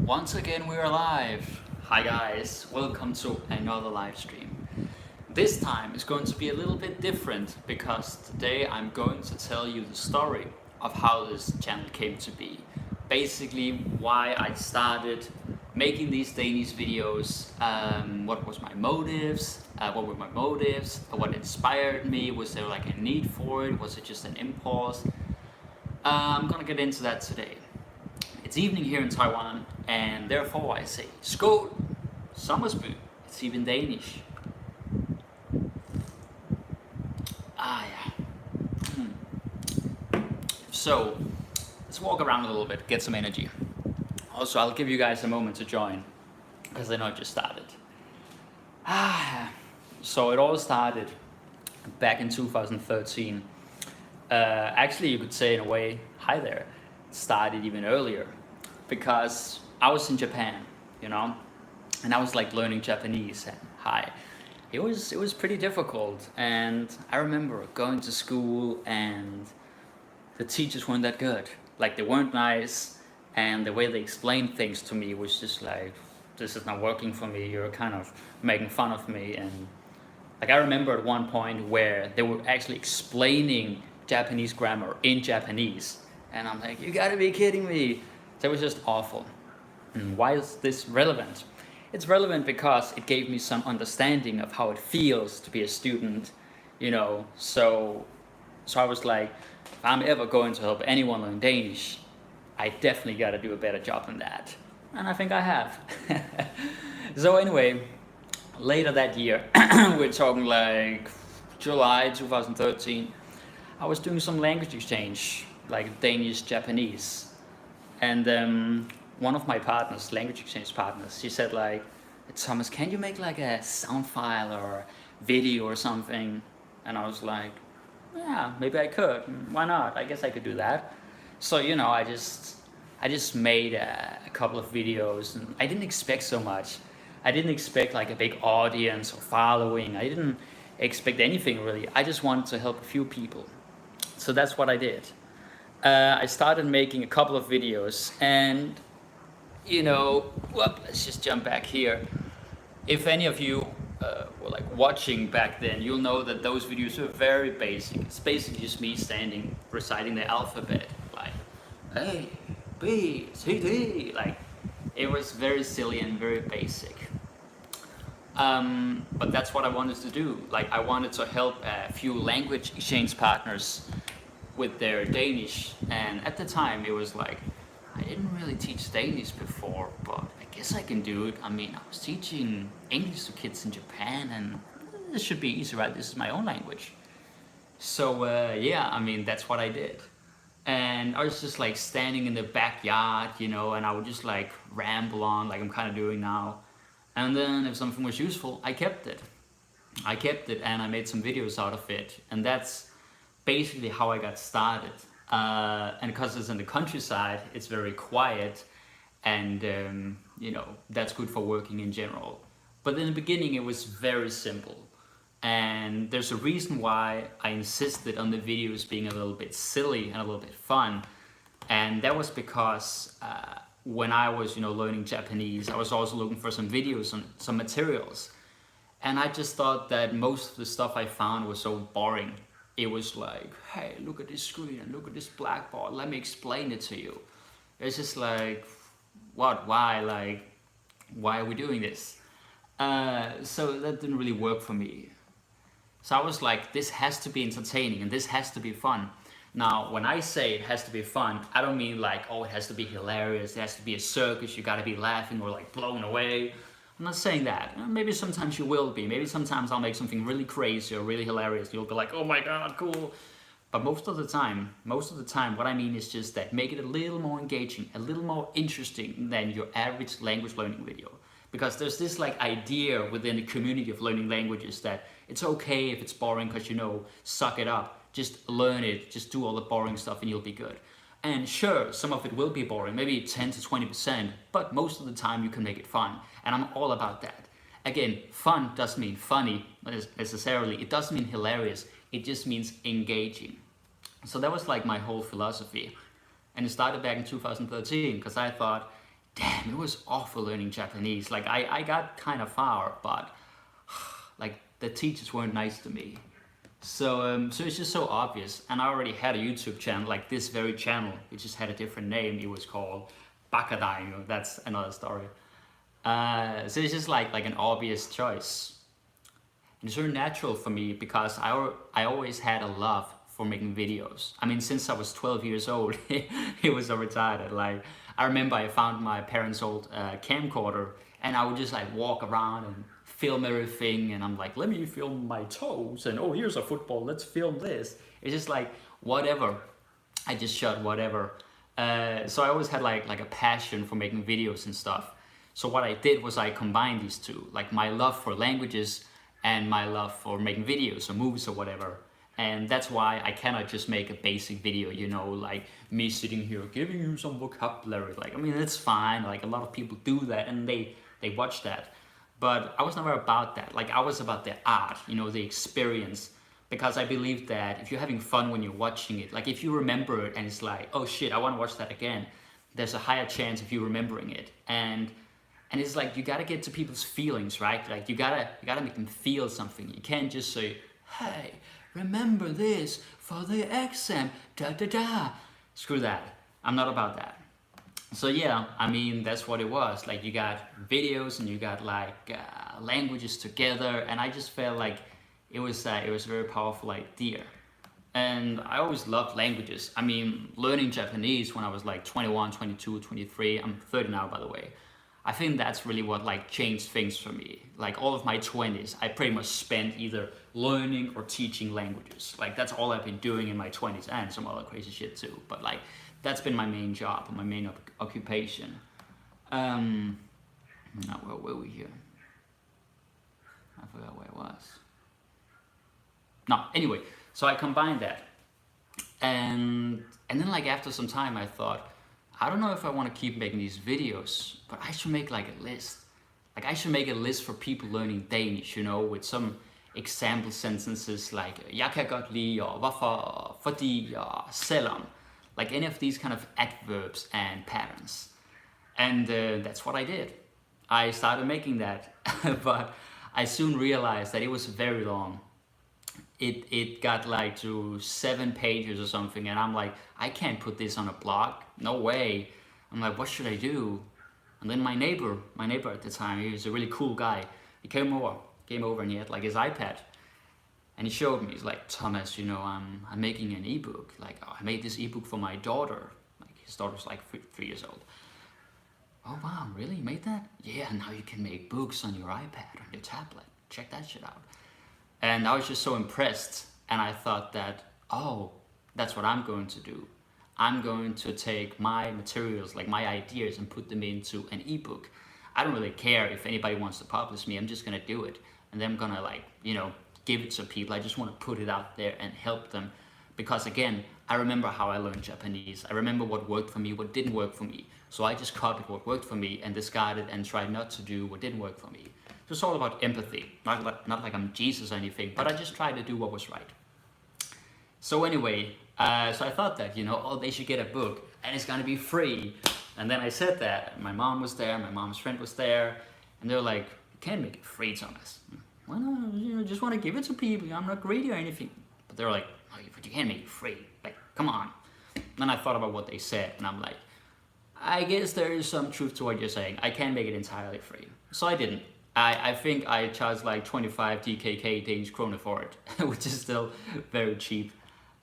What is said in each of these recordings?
Once again we're live. Hi guys, welcome to another live stream. This time is going to be a little bit different because today I'm going to tell you the story of how this channel came to be. Basically why I started making these Danish videos, what was my motives, what inspired me, was there like a need for it, was it just an impulse? I'm gonna get into that today. It's evening here in Taiwan, and therefore I say skål, sommersby. It's even Danish. Yeah. So let's walk around a little bit, get some energy. Also, I'll give you guys a moment to join, because I know it just started. So it all started back in 2013. Actually, you could say in a way, hi there, it started even earlier, because I was in Japan, you know, and I was like learning Japanese, and it was pretty difficult. And I remember going to school and the teachers weren't that good, like they weren't nice, and the way they explained things to me was just like, this is not working for me, you're kind of making fun of me. And like I remember at one point where they were actually explaining Japanese grammar in Japanese, and I'm like, you gotta be kidding me. So it was just awful. And why is this relevant? It's relevant because it gave me some understanding of how it feels to be a student, you know. So I was like, if I'm ever going to help anyone learn Danish, I definitely gotta do a better job than that. And I think I have. So anyway, later that year, we're talking like July 2013, I was doing some language exchange, like Danish, Japanese. And one of my partners, language exchange partners, she said like, Thomas, can you make like a sound file or video or something? And I was like, yeah, maybe I could. Why not? I guess I could do that. So, you know, I just made a couple of videos, and I didn't expect so much. I didn't expect like a big audience or following. I didn't expect anything really. I just wanted to help a few people. So that's what I did. I started making a couple of videos, and you know, let's just jump back here. If any of you were like watching back then, you'll know that those videos were very basic. It's basically just me standing, reciting the alphabet, like A, B, C, D. Like, it was very silly and very basic. But that's what I wanted to do. Like, I wanted to help a few language exchange partners with their Danish, and at the time it was like, I didn't really teach Danish before, but I guess I can do it. I mean, I was teaching English to kids in Japan, and this should be easy, right? This is my own language. So yeah, I mean, that's what I did. And I was just like standing in the backyard, you know, and I would just like ramble on like I'm kind of doing now. And then if something was useful, I kept it. And I made some videos out of it, and that's basically how I got started. And because it's in the countryside, it's very quiet, and you know, that's good for working in general. But in the beginning it was very simple, and there's a reason why I insisted on the videos being a little bit silly and a little bit fun. And that was because when I was, you know, learning Japanese, I was also looking for some videos on some materials, and I just thought that most of the stuff I found was so boring. It was like, hey, look at this screen and look at this blackboard, let me explain it to you. It's just like, what, why, like, why are we doing this? So that didn't really work for me. So I was like, this has to be entertaining and this has to be fun. Now, when I say it has to be fun, I don't mean like, oh, it has to be hilarious, it has to be a circus, you gotta be laughing or like blown away. I'm not saying that. Maybe sometimes you will be. Maybe sometimes I'll make something really crazy or really hilarious. You'll be like, oh my god, cool. But most of the time, what I mean is just that make it a little more engaging, a little more interesting than your average language learning video. Because there's this like idea within the community of learning languages that it's okay if it's boring because, you know, suck it up. Just learn it, just do all the boring stuff and you'll be good. And sure, some of it will be boring, maybe 10 to 20%, but most of the time you can make it fun. And I'm all about that. Again, fun doesn't mean funny necessarily. It doesn't mean hilarious. It just means engaging. So that was like my whole philosophy. And it started back in 2013 because I thought damn, it was awful learning Japanese. Like I got kind of far, but like the teachers weren't nice to me. So it's just so obvious. And I already had a YouTube channel, like this very channel. It just had a different name. It was called Bakadaino. That's another story. So it's just like an obvious choice. And it's very natural for me because I always had a love for making videos. I mean, since I was 12 years old, it was so retarded. Like, I remember I found my parents' old camcorder, and I would just like walk around and film everything, and I'm like, let me film my toes, and oh, here's a football, let's film this. It's just like, whatever. I just shot whatever. So I always had like a passion for making videos and stuff. So what I did was I combined these two, like my love for languages and my love for making videos or movies or whatever. And that's why I cannot just make a basic video, you know, like me sitting here giving you some vocabulary. Like, I mean, it's fine. Like, a lot of people do that and they watch that. But I was never about that. Like, I was about the art, you know, the experience. Because I believe that if you're having fun when you're watching it, like if you remember it and it's like, oh shit, I want to watch that again, there's a higher chance of you remembering it. And it's like, you gotta get to people's feelings, right? Like, you gotta make them feel something. You can't just say, hey, remember this for the exam, da da da. Screw that. I'm not about that. So yeah, I mean, that's what it was. Like, you got videos and you got like languages together, and I just felt like it was a very powerful idea. And I always loved languages. I mean, learning Japanese when I was like 21, 22, 23, I'm 30 now, by the way. I think that's really what like changed things for me. Like, all of my 20s, I pretty much spent either learning or teaching languages. Like, that's all I've been doing in my 20s, and some other crazy shit too. But like, that's been my main job, my main occupation. Now, where were we here? I forgot where it was. No, anyway, so I combined that. And then like after some time I thought, I don't know if I want to keep making these videos, but I should make like a list. Like, I should make a list for people learning Danish, you know, with some example sentences like jeg kan godt lide, or hvorfor, fordi, or selvom. Like any of these kind of adverbs and patterns. And that's what I did. I started making that, but I soon realized that it was very long. It got like to 7 pages or something, and I'm like, I can't put this on a blog, no way. I'm like, what should I do? And then my neighbor at the time, he was a really cool guy. He came over and he had like his iPad, and he showed me. He's like, Thomas, you know, I'm making an ebook. Like, oh, I made this ebook for my daughter. Like, his daughter's like 3 years old. Oh wow, really? You made that? Yeah, now you can make books on your iPad, on your tablet. Check that shit out. And I was just so impressed, and I thought that, oh, that's what I'm going to do. I'm going to take my materials, like my ideas, and put them into an ebook. I don't really care if anybody wants to publish me. I'm just gonna do it, and then I'm gonna, like, you know, give it to people. I just want to put it out there and help them, because again, I remember how I learned Japanese. I remember what worked for me, what didn't work for me. So I just copied what worked for me and discarded and tried not to do what didn't work for me. So it's all about empathy. Not like I'm Jesus or anything, but I just tried to do what was right. So anyway, so I thought that, you know, oh, they should get a book and it's gonna be free. And then I said that, and my mom was there, my mom's friend was there, and they were like, you can't make it free, Thomas. Why not? You know, just want to give it to people. I'm not greedy or anything. But they were like, oh, but you can't make it free. Like, come on. And then I thought about what they said, and I'm like, I guess there is some truth to what you're saying. I can't make it entirely free. So I didn't. I think I charged like 25 DKK Danish kroner for it, which is still very cheap.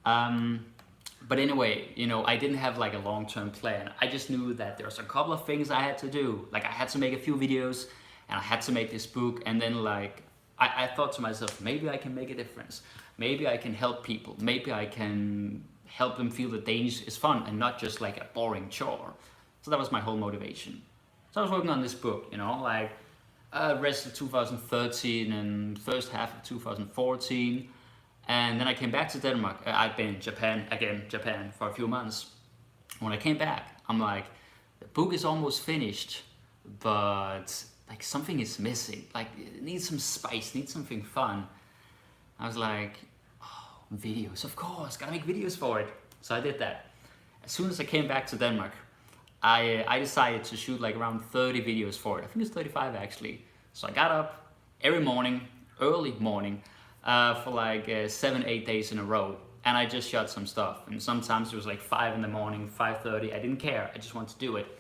But anyway, you know, I didn't have like a long-term plan. I just knew that there's a couple of things I had to do. Like, I had to make a few videos, and I had to make this book, and then like, I thought to myself, maybe I can make a difference. Maybe I can help people. Maybe I can help them feel that Danish is fun and not just like a boring chore. So that was my whole motivation. So I was working on this book, you know, like rest of 2013 and first half of 2014. And then I came back to Denmark. I'd been in Japan for a few months. When I came back, I'm like, the book is almost finished, but like something is missing. Like, it needs some spice, needs something fun. I was like, oh, videos, of course, gotta make videos for it. So I did that. As soon as I came back to Denmark, I decided to shoot like around 30 videos for it. I think it's 35 actually. So I got up every morning, early morning, for like 7-8 days in a row, and I just shot some stuff. And sometimes it was like 5 in the morning, 5:30. I didn't care. I just wanted to do it.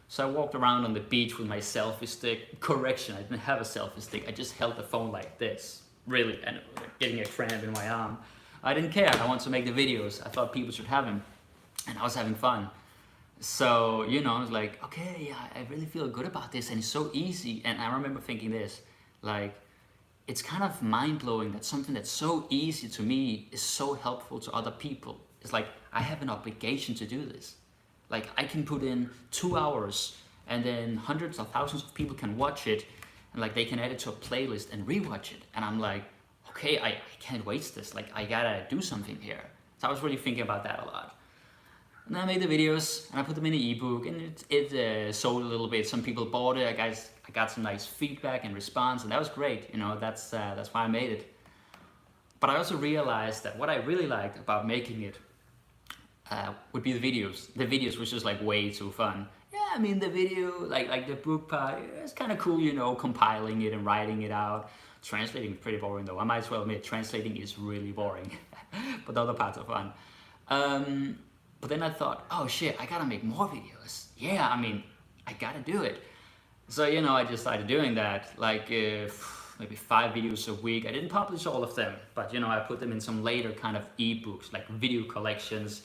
So I walked around on the beach with my selfie stick. Correction, I didn't have a selfie stick. I just held the phone like this, really, and getting a cramp in my arm. I didn't care. I wanted to make the videos. I thought people should have them, and I was having fun. So, you know, I was like, okay, yeah, I really feel good about this, and it's so easy. And I remember thinking this, like, it's kind of mind-blowing that something that's so easy to me is so helpful to other people. It's like, I have an obligation to do this. Like, I can put in 2 hours, and then hundreds of thousands of people can watch it, and like, they can add it to a playlist and rewatch it. And I'm like, okay, I can't waste this. Like, I gotta do something here. So I was really thinking about that a lot. And then I made the videos, and I put them in the ebook, and it sold a little bit. Some people bought it. I got some nice feedback and response, and that was great. You know, that's why I made it. But I also realized that what I really liked about making it would be the videos. The videos was just like way too fun. Yeah, I mean the video, like the book part, it's kind of cool, you know, compiling it and writing it out. Translating is pretty boring though. I might as well admit translating is really boring, but the other parts are fun. But then I thought, oh shit, I gotta make more videos. Yeah, I mean, I gotta do it. So, you know, I just started doing that, like maybe 5 videos a week. I didn't publish all of them, but you know, I put them in some later kind of ebooks, like video collections,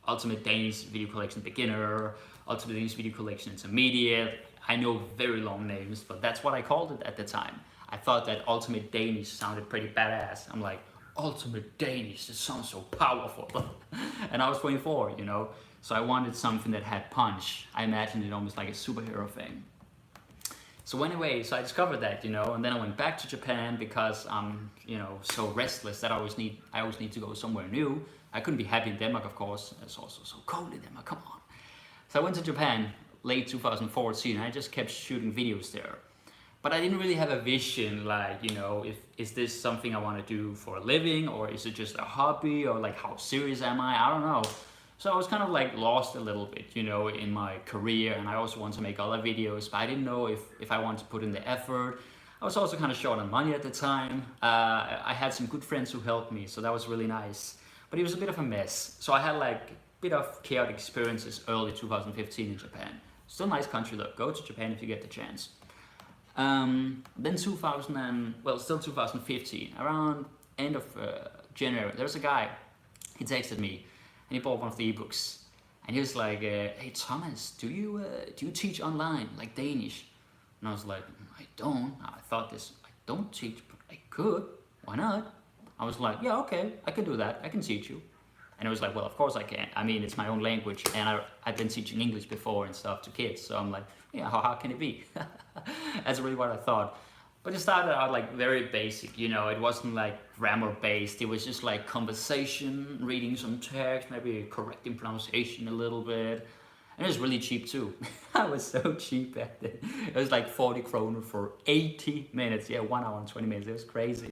Ultimate Danish Video Collection Beginner, Ultimate Danish Video Collection Intermediate. I know very long names, but that's what I called it at the time. I thought that Ultimate Danish sounded pretty badass. I'm like, Ultimate Danish, it sounds so powerful. And I was 24, you know, so I wanted something that had punch. I imagined it almost like a superhero thing. So anyway, so I discovered that, you know, and then I went back to Japan because I'm, you know, so restless that I always need to go somewhere new. I couldn't be happy in Denmark, of course. It's also so cold in Denmark, come on. So I went to Japan late 2014, and I just kept shooting videos there. But I didn't really have a vision, like, you know, is this something I want to do for a living, or is it just a hobby, or like how serious am I don't know. So I was kind of like lost a little bit, you know, in my career, and I also wanted to make other videos, but I didn't know if I wanted to put in the effort. I was also kind of short on money at the time. I had some good friends who helped me, so that was really nice. But it was a bit of a mess. So I had like a bit of chaotic experiences early 2015 in Japan. Still a nice country though, go to Japan if you get the chance. Then still 2015, around end of January, there was a guy, he texted me, and he bought one of the ebooks, and he was like, hey Thomas, do you teach online, like Danish? And I was like, I don't. I thought this, I don't teach, but I could, why not? I was like, yeah, okay, I can do that, I can teach you. And it was like, well, of course I can. I mean, it's my own language, and I've been teaching English before and stuff to kids, so I'm like, yeah, how hard can it be? That's really what I thought. But it started out like very basic, you know, it wasn't like grammar based, it was just like conversation, reading some text, maybe correcting pronunciation a little bit. And it was really cheap too. I was so cheap back then. It was like 40 kroner for 80 minutes. Yeah, 1 hour and 20 minutes, it was crazy.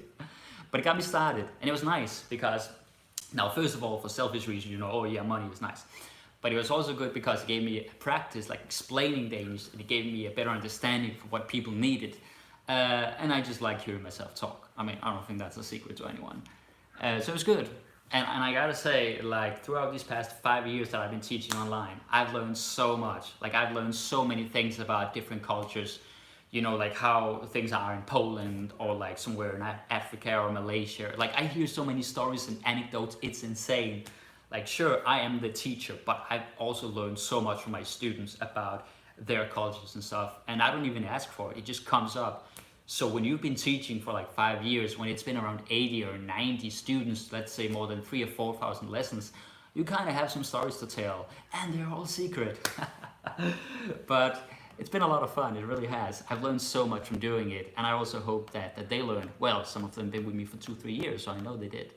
But it got me started, and it was nice because, now first of all, for selfish reasons, you know, oh yeah, money is nice. But it was also good because it gave me a practice, like explaining Danish, and it gave me a better understanding for what people needed. And I just like hearing myself talk. I mean, I don't think that's a secret to anyone. So it was good. And I gotta say, like, throughout these past 5 years that I've been teaching online, I've learned so much. Like, I've learned so many things about different cultures, you know, like how things are in Poland, or like somewhere in Africa or Malaysia. Like, I hear so many stories and anecdotes, it's insane. Like, sure, I am the teacher, but I've also learned so much from my students about their cultures and stuff, and I don't even ask for it, it just comes up. So when you've been teaching for like 5 years, when it's been around 80 or 90 students, let's say more than 3,000 or 4,000 lessons, you kind of have some stories to tell, and they're all secret. But it's been a lot of fun, it really has. I've learned so much from doing it, and I also hope that they learned. Well, some of them been with me for 2-3 years, so I know they did.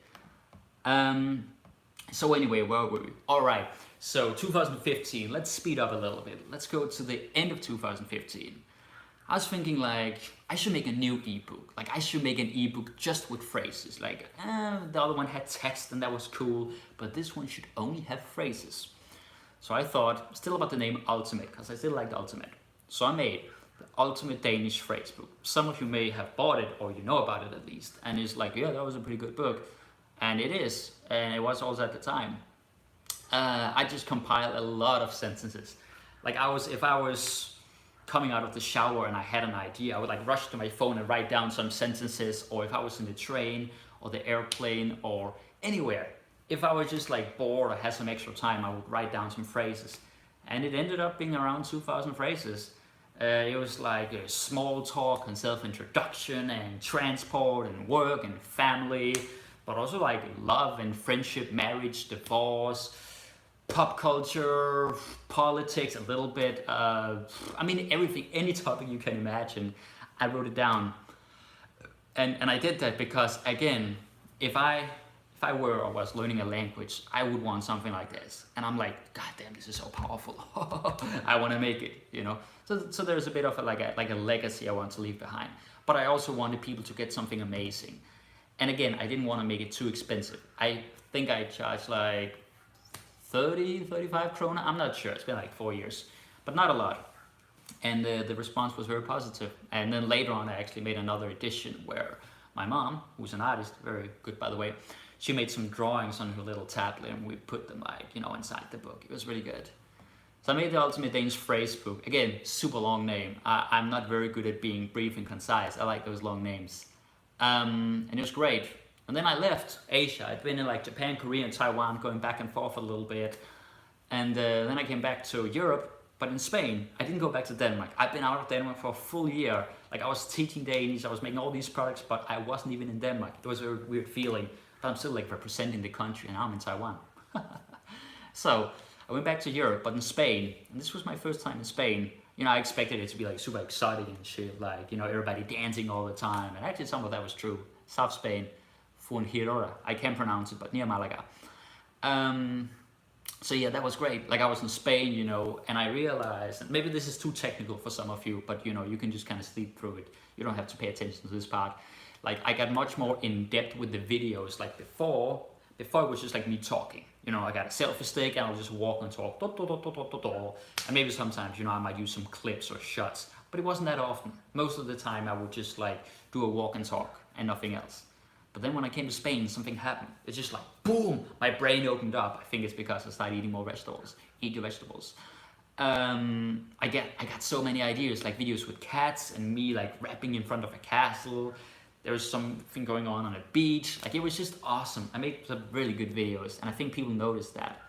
So anyway, where were we? All right, so 2015, let's speed up a little bit. Let's go to the end of 2015. I was thinking like, I should make a new ebook. Like, I should make an ebook just with phrases. Like, the other one had text and that was cool, but this one should only have phrases. So I thought still about the name Ultimate, because I still liked Ultimate. So I made the Ultimate Danish Phrase Book. Some of you may have bought it, or you know about it at least, and it's like, yeah, that was a pretty good book. And it is, and it was also at the time. I just compiled a lot of sentences. Like if I was coming out of the shower and I had an idea, I would like rush to my phone and write down some sentences, or if I was in the train or the airplane or anywhere. If I was just like bored or had some extra time, I would write down some phrases. And it ended up being around 2,000 phrases. It was like a small talk and self-introduction and transport and work and family, but also like love and friendship, marriage, divorce, pop culture, politics a little bit. I mean, everything, any topic you can imagine, I wrote it down. And I did that because, again, if I were or was learning a language, I would want something like this. And I'm like, God damn, this is so powerful. I want to make it, you know. So there's a bit of like a legacy I want to leave behind. But I also wanted people to get something amazing. And again, I didn't want to make it too expensive. I think I charged like 30, 35 krona. I'm not sure. It's been like 4 years, but not a lot. And the response was very positive. And then later on, I actually made another edition where my mom, who's an artist, very good by the way, she made some drawings on her little tablet and we put them like, you know, inside the book. It was really good. So I made the Ultimate Danish Phrase Book. Again, super long name. I'm not very good at being brief and concise. I like those long names. And it was great. And then I left Asia. I'd been in like Japan, Korea, and Taiwan, going back and forth a little bit. And then I came back to Europe, but in Spain. I didn't go back to Denmark. I've been out of Denmark for a full year. Like I was teaching Danish, I was making all these products, but I wasn't even in Denmark. It was a weird feeling. But I'm still like representing the country, and now I'm in Taiwan. So I went back to Europe, but in Spain, and this was my first time in Spain. You know, I expected it to be like super exciting and shit, like, you know, everybody dancing all the time. And actually some of that was true. South Spain, Fuengirola, I can't pronounce it, but near Malaga. So yeah, that was great. Like I was in Spain, you know, and I realized, and maybe this is too technical for some of you, but you know, you can just kind of sleep through it. You don't have to pay attention to this part. Like I got much more in depth with the videos. Like before it was just like me talking. You know, I got a selfie stick and I'll just walk and talk. And maybe sometimes, you know, I might use some clips or shots, but it wasn't that often. Most of the time I would just like do a walk and talk and nothing else. But then when I came to Spain, something happened. It's just like, boom, my brain opened up. I think it's because I started eating more vegetables. Eat your vegetables. I got so many ideas, like videos with cats and me like rapping in front of a castle. There was something going on a beach. Like it was just awesome. I made some really good videos and I think people noticed that.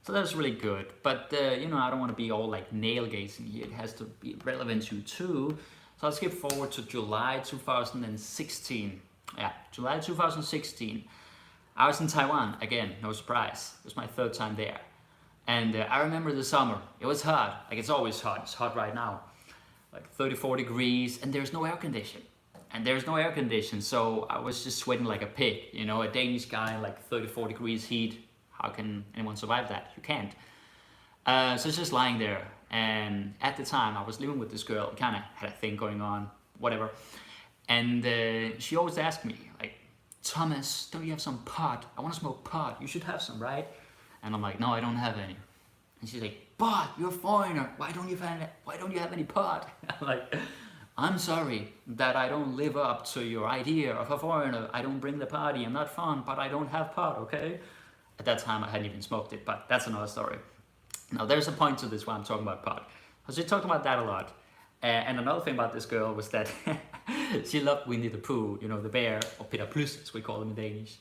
So that was really good. But you know, I don't want to be all like nail gazing here. It has to be relevant to you too. So I'll skip forward to July 2016. Yeah, July 2016. I was in Taiwan again, no surprise. It was my third time there. And I remember the summer. It was hot. Like it's always hot. It's hot right now. Like 34 degrees and there's no air conditioning. And there's no air condition, so I was just sweating like a pig. You know, a Danish guy in like 34 degrees heat. How can anyone survive that? You can't. So it's just lying there. And at the time, I was living with this girl, kind of had a thing going on, whatever. And she always asked me, like, Thomas, don't you have some pot? I want to smoke pot. You should have some, right? And I'm like, no, I don't have any. And she's like, but you're a foreigner. Why don't you have any pot? I'm like, I'm sorry that I don't live up to your idea of a foreigner. I don't bring the party. I'm not fun, but I don't have pot, okay? At that time, I hadn't even smoked it, but that's another story. Now, there's a point to this why I'm talking about pot. I was just talking about that a lot. And another thing about this girl was that she loved Winnie the Pooh, you know, the bear, or Peter Plys, as we call him in Danish.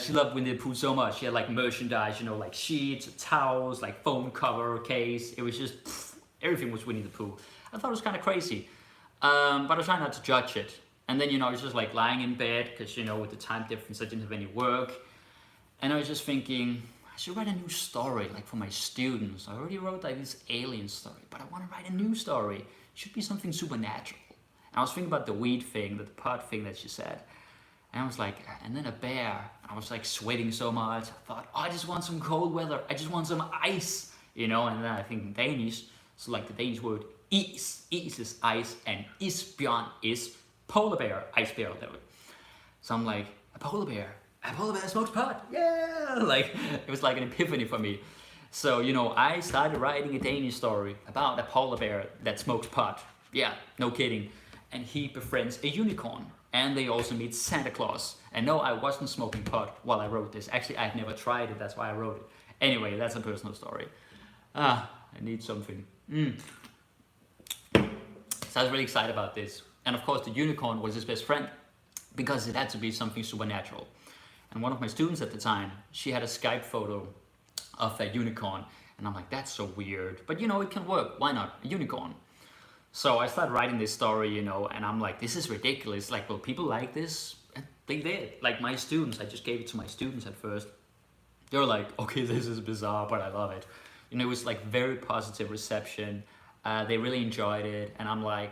She loved Winnie the Pooh so much. She had like merchandise, you know, like sheets, towels, like phone cover, case. It was just, everything was Winnie the Pooh. I thought it was kind of crazy. But I was trying not to judge it. And then, you know, I was just like lying in bed because, you know, with the time difference, I didn't have any work. And I was just thinking, I should write a new story, like for my students. I already wrote like this alien story, but I want to write a new story. It should be something supernatural. And I was thinking about the weed thing, the pot thing that she said. And I was like, and then a bear. I was like sweating so much. I thought, oh, I just want some cold weather. I just want some ice, you know. And then I think in Danish, so like the Danish word is ice, and isbjørn is polar bear, ice bear, whatever. So I'm like, a polar bear smokes pot, yeah! Like, it was like an epiphany for me. So, I started writing a Danish story about a polar bear that smokes pot. Yeah, no kidding. And he befriends a unicorn. And they also meet Santa Claus. And no, I wasn't smoking pot while I wrote this. Actually, I've never tried it, that's why I wrote it. Anyway, that's a personal story. I need something. So I was really excited about this. And of course, the unicorn was his best friend because it had to be something supernatural. And one of my students at the time, she had a Skype photo of a unicorn. And I'm like, that's so weird. But it can work. Why not? A unicorn. So I started writing this story, and I'm like, this is ridiculous. Like, will people like this? And they did. Like my students, I just gave it to my students at first. They were like, okay, this is bizarre, but I love it. It was like very positive reception. They really enjoyed it. And I'm like,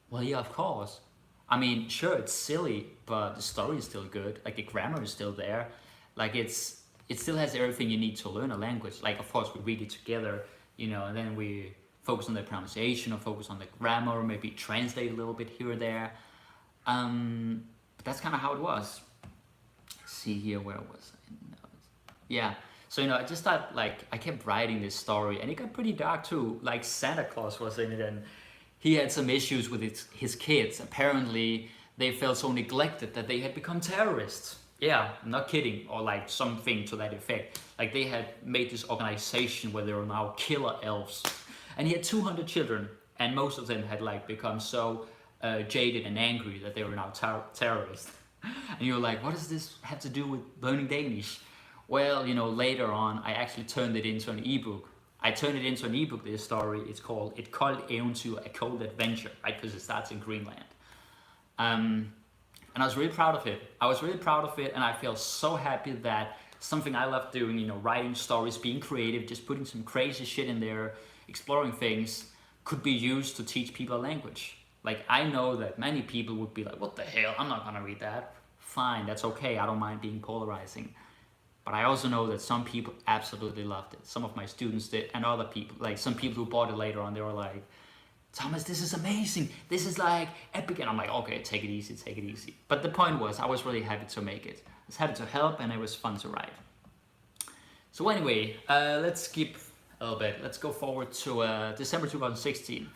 well, yeah, of course. I mean, sure, it's silly, but the story is still good. Like the grammar is still there. Like it still has everything you need to learn a language. Like, of course, we read it together, and then we focus on the pronunciation or focus on the grammar, or maybe translate a little bit here or there. But that's kind of how it was. Let's see here, where was I? Yeah. So, I just thought, like, I kept writing this story and it got pretty dark too. Like Santa Claus was in it and he had some issues with his kids. Apparently, they felt so neglected that they had become terrorists. Yeah, I'm not kidding. Or like something to that effect. Like they had made this organization where they were now killer elves. And he had 200 children and most of them had like become so jaded and angry that they were now terrorists. And you're like, what does this have to do with learning Danish? Well, later on, I actually turned it into an ebook. I turned it into an ebook, this story. It's called Et koldt eventyr, a cold adventure, right? Because it starts in Greenland. And I was really proud of it. And I feel so happy that something I love doing, writing stories, being creative, just putting some crazy shit in there, exploring things, could be used to teach people a language. Like, I know that many people would be like, what the hell? I'm not gonna read that. Fine, that's okay. I don't mind being polarizing. But I also know that some people absolutely loved it. Some of my students did, and other people, like some people who bought it later on, they were like, Thomas, this is amazing. This is like epic. And I'm like, okay, take it easy, take it easy. But the point was, I was really happy to make it. I was happy to help, and it was fun to write. So anyway, let's skip a little bit. Let's go forward to December 2016.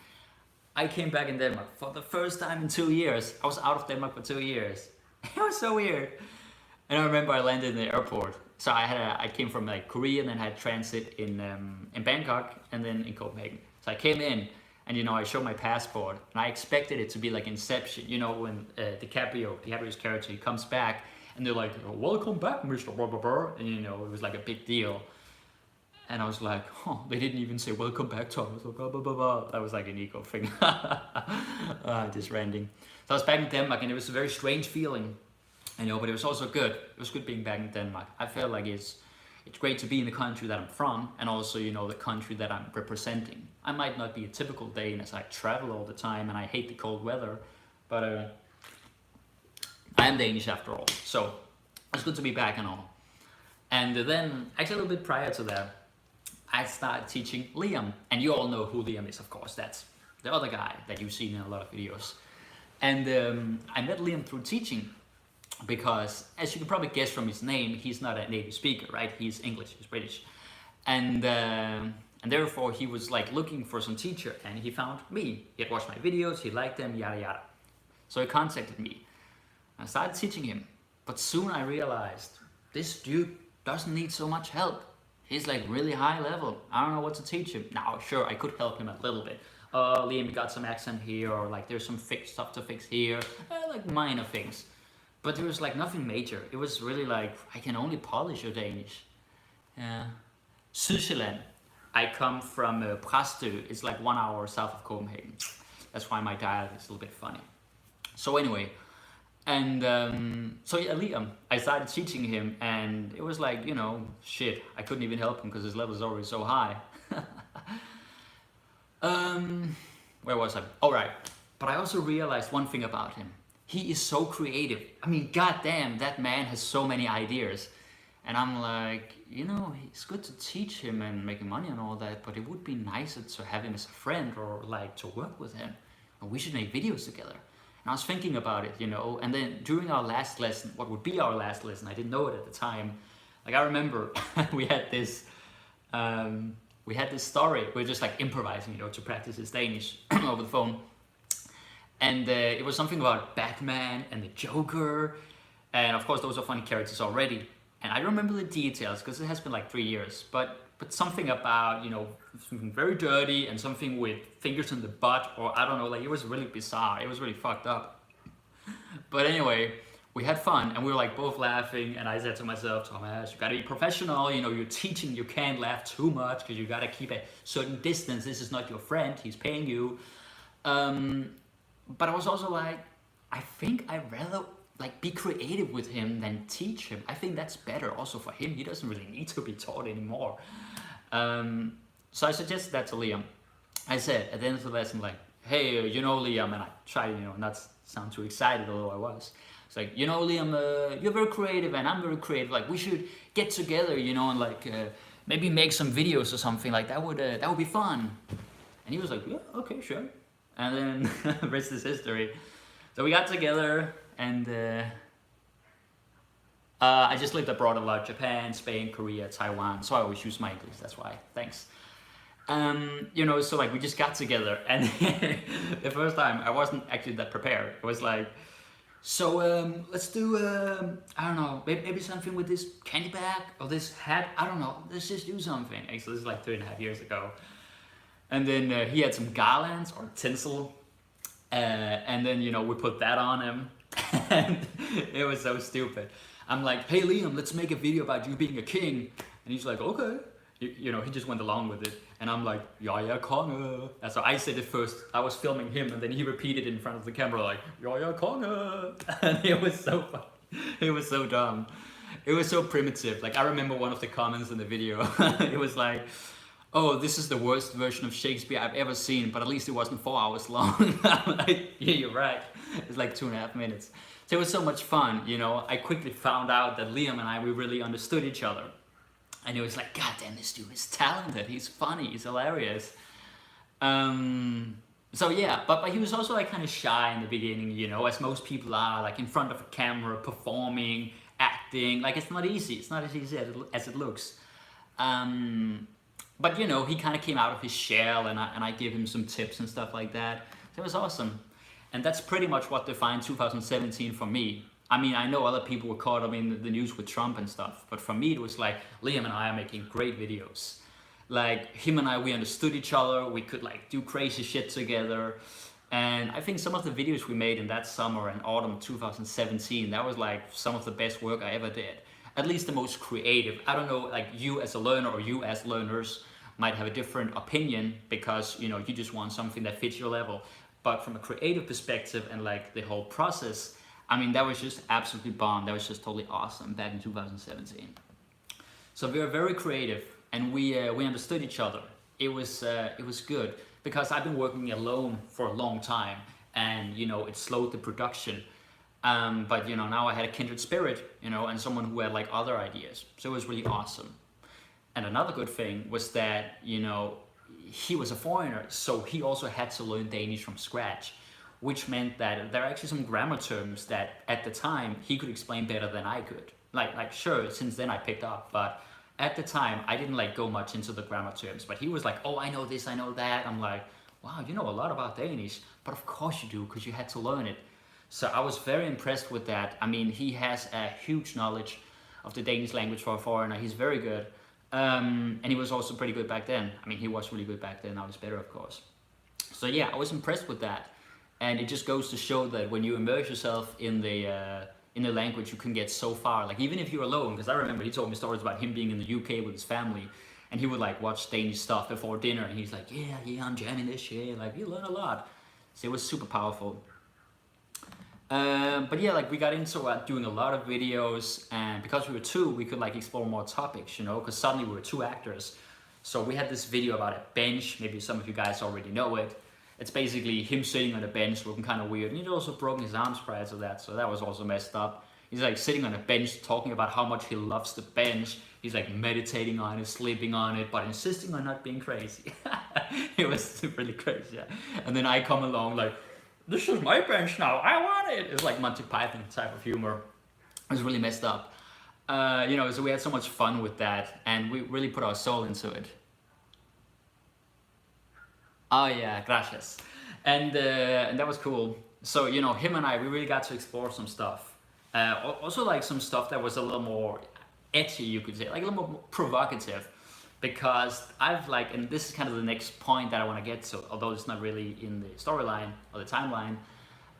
I came back in Denmark for the first time in 2 years. I was out of Denmark for 2 years. It was so weird. And I remember I landed in the airport. So I came from like Korea and then had transit in Bangkok and then in Copenhagen. So I came in and I showed my passport and I expected it to be like Inception. When DiCaprio's character, he comes back and they're like, welcome back, Mr. Blah, blah, blah. And it was like a big deal. And I was like, oh, they didn't even say welcome back, Thomas. Blah, blah, blah, blah. That was like an ego thing. Just ranting. So I was back in Denmark and it was a very strange feeling. But it was also good. It was good being back in Denmark. I felt like it's great to be in the country that I'm from and also, the country that I'm representing. I might not be a typical Dane as I travel all the time and I hate the cold weather, but I am Danish after all. So it's good to be back and all. And then, actually a little bit prior to that, I started teaching Liam. And you all know who Liam is, of course. That's the other guy that you've seen in a lot of videos. And I met Liam through teaching. Because, as you can probably guess from his name, he's not a native speaker, right? He's English, he's British. And therefore, he was like looking for some teacher, and he found me. He had watched my videos, he liked them, yada yada. So he contacted me. I started teaching him. But soon I realized, this dude doesn't need so much help. He's like really high level. I don't know what to teach him. Now, sure, I could help him a little bit. Liam, you got some accent here, or like there's some stuff to fix here. Like minor things. But there was like nothing major. It was really like, I can only polish your Danish. Sydsjælland. I come from Præstø. It's like 1 hour south of Copenhagen. That's why my dialect is a little bit funny. So anyway, and so yeah, Liam, I started teaching him and it was like, shit, I couldn't even help him because his level is already so high. Where was I? All right. But I also realized one thing about him. He is so creative. I mean, goddamn, that man has so many ideas. And I'm like, it's good to teach him and make money and all that, but it would be nicer to have him as a friend or like to work with him. And we should make videos together. And I was thinking about it, and then during our last lesson, what would be our last lesson, I didn't know it at the time. Like I remember we had this we had this story. We were just like improvising, you know, to practice his Danish over the phone. And it was something about Batman and the Joker. And of course, those are funny characters already. And I remember the details because it has been like 3 years. But something about, you know, something very dirty and something with fingers in the butt, or I don't know, like it was really bizarre. It was really fucked up. But anyway, we had fun and we were like both laughing. And I said to myself, Thomas, you gotta be professional. You know, you're teaching, you can't laugh too much because you gotta keep a certain distance. This is not your friend, he's paying you. But I was also like, I think I'd rather like be creative with him than teach him. I think that's better also for him. He doesn't really need to be taught anymore. So I suggested that to Liam. I said at the end of the lesson, like, hey, you know, Liam, and I tried, you know, not sound too excited, although I was. It's like, you know, Liam, you're very creative and I'm very creative. Like, we should get together, you know, and like maybe make some videos or something. Like that would be fun. And he was like, yeah, okay, sure. And then the rest is history. So we got together and I just lived abroad a lot, Japan, Spain, Korea, Taiwan. So I always use my English, that's why, thanks. You know, so like we just got together and the first time I wasn't actually that prepared. It was like, so let's do, I don't know, maybe something with this candy bag or this hat. I don't know, let's just do something. Actually, this is like 3.5 years ago. And then he had some garlands or tinsel. And then, you know, we put that on him. And it was so stupid. I'm like, hey, Liam, let's make a video about you being a king. And he's like, okay. You know, he just went along with it. And I'm like, yeah, Connor. And so I said it first. I was filming him. And then he repeated in front of the camera like, yeah, Connor. And it was so funny. It was so dumb. It was so primitive. Like, I remember one of the comments in the video. It was like, oh, this is the worst version of Shakespeare I've ever seen, but at least it wasn't 4 hours long. I'm like, yeah, you're right. It's like 2.5 minutes. So it was so much fun, you know. I quickly found out that Liam and I, we really understood each other. And it was like, God damn, this dude is talented. He's funny, he's hilarious. So yeah, but he was also like kind of shy in the beginning, you know, as most people are, like in front of a camera, performing, acting. Like, it's not easy. It's not as easy as it looks. But you know, he kind of came out of his shell, and I gave him some tips and stuff like that. So it was awesome. And that's pretty much what defined 2017 for me. I mean, I know other people were caught up in the news with Trump and stuff, but for me it was like, Liam and I are making great videos. Like, him and I, we understood each other, we could like do crazy shit together. And I think some of the videos we made in that summer and autumn 2017, that was like some of the best work I ever did. At least the most creative. I don't know, like you as a learner or you as learners might have a different opinion because, you know, you just want something that fits your level. But from a creative perspective and like the whole process, I mean, that was just absolutely bomb. That was just totally awesome back in 2017. So we were very creative and we understood each other. It was good because I've been working alone for a long time and, you know, it slowed the production. But, you know, now I had a kindred spirit, you know, and someone who had like other ideas. So it was really awesome. And another good thing was that, you know, he was a foreigner, so he also had to learn Danish from scratch, which meant that there are actually some grammar terms that at the time he could explain better than I could. Like sure, since then I picked up, but at the time I didn't like go much into the grammar terms. But he was like, oh, I know this, I know that. I'm like, wow, you know a lot about Danish. But of course you do, because you had to learn it. So I was very impressed with that. I mean, he has a huge knowledge of the Danish language for a foreigner. He's very good. And he was also pretty good back then. I mean, he was really good back then. Now he's better, of course. So yeah, I was impressed with that. And it just goes to show that when you immerse yourself in the language, you can get so far. Like, even if you're alone, because I remember he told me stories about him being in the UK with his family, and he would like watch Danish stuff before dinner, and he's like, yeah, I'm jamming this shit. Like, you learn a lot. So it was super powerful. But yeah, like we got into doing a lot of videos, and because we were two, we could like explore more topics, you know, because suddenly we were two actors. So we had this video about a bench. Maybe some of you guys already know it. It's basically him sitting on a bench looking kind of weird, and he'd also broken his arms prior to that, so that was also messed up. He's like sitting on a bench talking about how much he loves the bench. He's like meditating on it, sleeping on it, but insisting on not being crazy. It was really crazy, yeah. And then I come along like, this is my bench now, I want it. It's like Monty Python type of humor. It was really messed up. You know, so we had so much fun with that, and we really put our soul into it. Oh yeah, gracias. And that was cool. So you know, him and I, we really got to explore some stuff. Also, like some stuff that was a little more edgy, you could say, like a little more provocative, because I've like, and this is kind of the next point that I want to get to, although it's not really in the storyline or the timeline.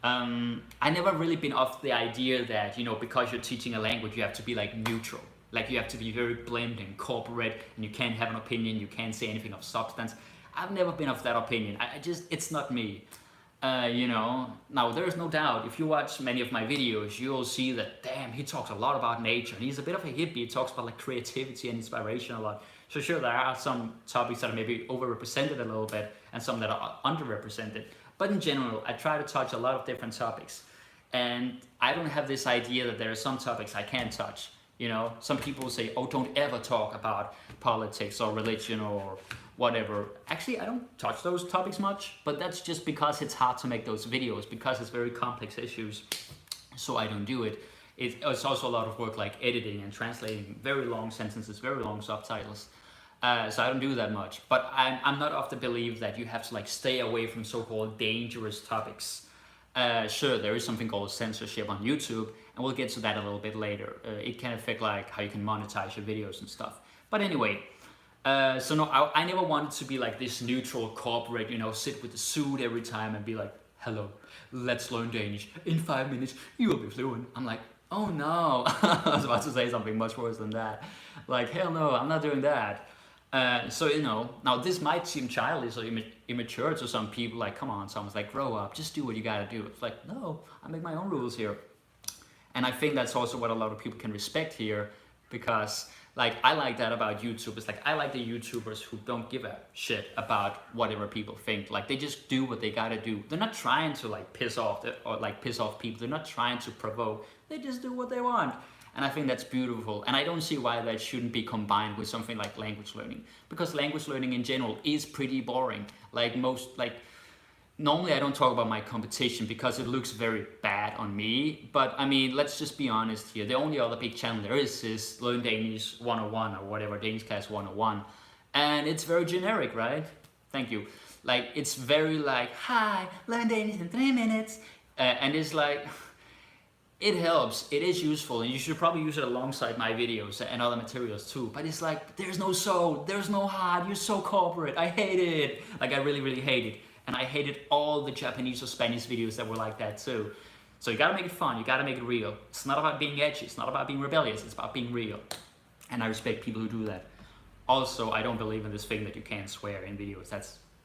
I never really been of the idea that, you know, because you're teaching a language, you have to be like neutral. Like you have to be very blunt and corporate, and you can't have an opinion, you can't say anything of substance. I've never been of that opinion. I just, it's not me. You know, now there is no doubt, if you watch many of my videos, you'll see that, damn, he talks a lot about nature, and he's a bit of a hippie. He talks about like creativity and inspiration a lot. So sure, there are some topics that are maybe overrepresented a little bit, and some that are underrepresented. But in general, I try to touch a lot of different topics. And I don't have this idea that there are some topics I can't touch. You know, some people say, oh, don't ever talk about politics or religion or whatever. Actually, I don't touch those topics much, but that's just because it's hard to make those videos, because it's very complex issues. So I don't do it. It's also a lot of work, like editing and translating very long sentences, very long subtitles. So I don't do that much. But I'm not of the belief that you have to like stay away from so-called dangerous topics. Sure, there is something called censorship on YouTube, and we'll get to that a little bit later. It can affect like how you can monetize your videos and stuff. But anyway, so no, I never wanted to be like this neutral corporate, you know, sit with the suit every time and be like, hello, let's learn Danish. In 5 minutes, you will be fluent. I'm like, oh no, I was about to say something much worse than that. Like, hell no, I'm not doing that. So, you know, now this might seem childish or immature to some people, like, come on, someone's like, grow up, just do what you gotta do. It's like, no, I make my own rules here. And I think that's also what a lot of people can respect here, because like, I like that about YouTube. It's like, I like the YouTubers who don't give a shit about whatever people think. Like, they just do what they gotta do. They're not trying to like piss off people. They're not trying to provoke. They just do what they want. And I think that's beautiful. And I don't see why that shouldn't be combined with something like language learning. Because language learning in general is pretty boring. Normally I don't talk about my competition because it looks very bad on me. But I mean, let's just be honest here. The only other big channel there is Learn Danish 101 or whatever, Danish Class 101. And it's very generic, right? Thank you. Like, it's very like, hi, learn Danish in 3 minutes. And it's like, it helps, it is useful, and you should probably use it alongside my videos and other materials too. But it's like, there's no soul, there's no heart, you're so corporate, I hate it. Like, I really, really hate it. And I hated all the Japanese or Spanish videos that were like that too. So you gotta make it fun, you gotta make it real. It's not about being edgy, it's not about being rebellious, it's about being real. And I respect people who do that. Also, I don't believe in this thing that you can't swear in videos.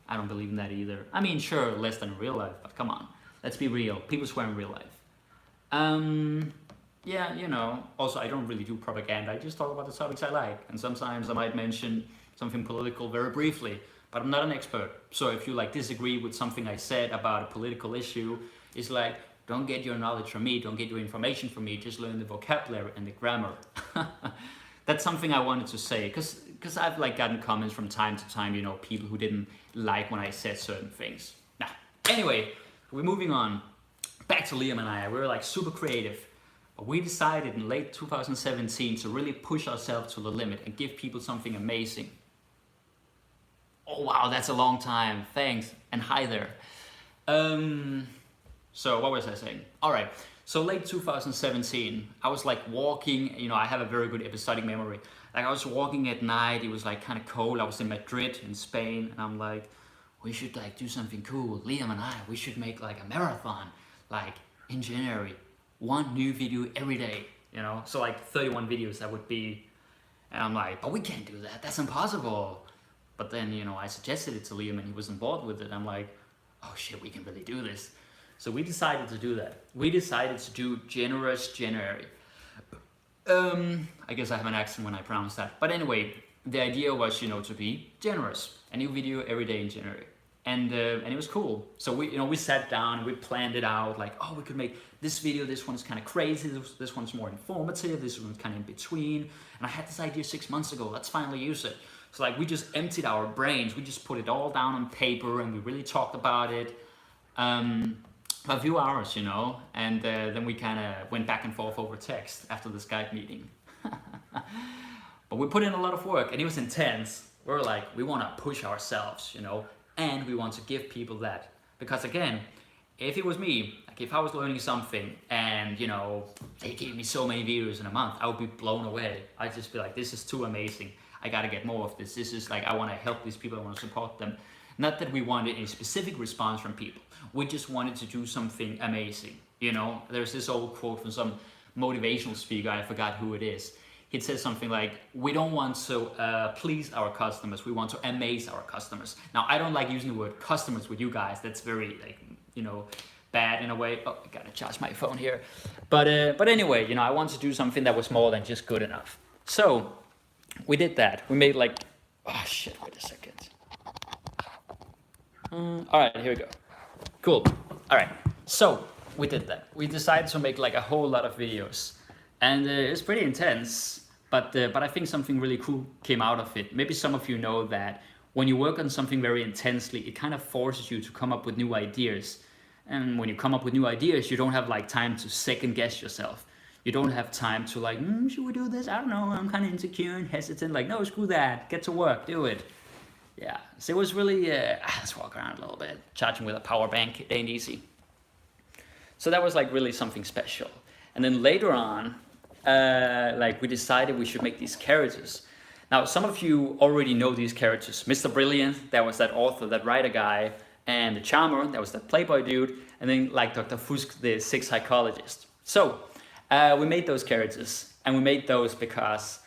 I don't believe in that either. I mean, sure, less than in real life, but come on, let's be real. People swear in real life. Yeah, you know, also I don't really do propaganda, I just talk about the topics I like, and sometimes I might mention something political very briefly, but I'm not an expert. So if you like disagree with something I said about a political issue, it's like, don't get your knowledge from me, don't get your information from me, just learn the vocabulary and the grammar. That's something I wanted to say, because I've like gotten comments from time to time, you know, people who didn't like when I said certain things. Now, anyway, we're moving on. Back to Liam and I, we were like super creative. But we decided in late 2017 to really push ourselves to the limit and give people something amazing. Oh wow, that's a long time, thanks, and hi there. So what was I saying? All right, so late 2017, I was like walking, you know, I have a very good episodic memory. Like I was walking at night, it was like kind of cold, I was in Madrid in Spain, and I'm like, we should like do something cool, Liam and I, we should make like a marathon. Like in January, 1 new video every day, you know, so like 31 videos that would be, and I'm like, but we can't do that, that's impossible. But then, you know, I suggested it to Liam and he was on board with it. I'm like, oh shit, we can really do this. So we decided to do that. We decided to do Generous January. I guess I have an accent when I pronounce that. But anyway, the idea was, you know, to be generous. A new video every day in January. And it was cool. So we sat down and we planned it out, like, oh, we could make this video, this one's kind of crazy, this one's more informative, this one's kind of in between. And I had this idea 6 months ago, let's finally use it. So like we just emptied our brains, we just put it all down on paper and we really talked about it. A few hours, you know, and then we kind of went back and forth over text after the Skype meeting. But we put in a lot of work, and it was intense. We're like, we want to push ourselves, you know, and we want to give people that. Because again, if it was me, like if I was learning something and, you know, they gave me so many videos in a month, I would be blown away. I'd just be like, this is too amazing. I gotta get more of this. This is like, I want to help these people. I want to support them. Not that we wanted a specific response from people. We just wanted to do something amazing. You know, there's this old quote from some motivational speaker. I forgot who it is. It says something like, we don't want to please our customers. We want to amaze our customers. Now, I don't like using the word customers with you guys. That's very, like, you know, bad in a way. Oh, I gotta charge my phone here. But anyway, you know, I want to do something that was more than just good enough. So we did that. We made like, oh shit, wait a second. All right, here we go. Cool. All right. So we did that. We decided to make like a whole lot of videos, and it's pretty intense. But I think something really cool came out of it. Maybe some of you know that when you work on something very intensely, it kind of forces you to come up with new ideas. And when you come up with new ideas, you don't have like time to second guess yourself. You don't have time to like, should we do this? I don't know. I'm kind of insecure and hesitant. Like, no, screw that. Get to work. Do it. Yeah. So it was really, let's walk around a little bit. Charging with a power bank. It ain't easy. So that was like really something special. And then later on, like we decided we should make these carriages. Now, some of you already know these characters. Mr. Brilliant, that was that author, that writer guy, and the Charmer, that was that Playboy dude, and then like Dr. Fusk, the sick psychologist. So we made those characters, and we made those because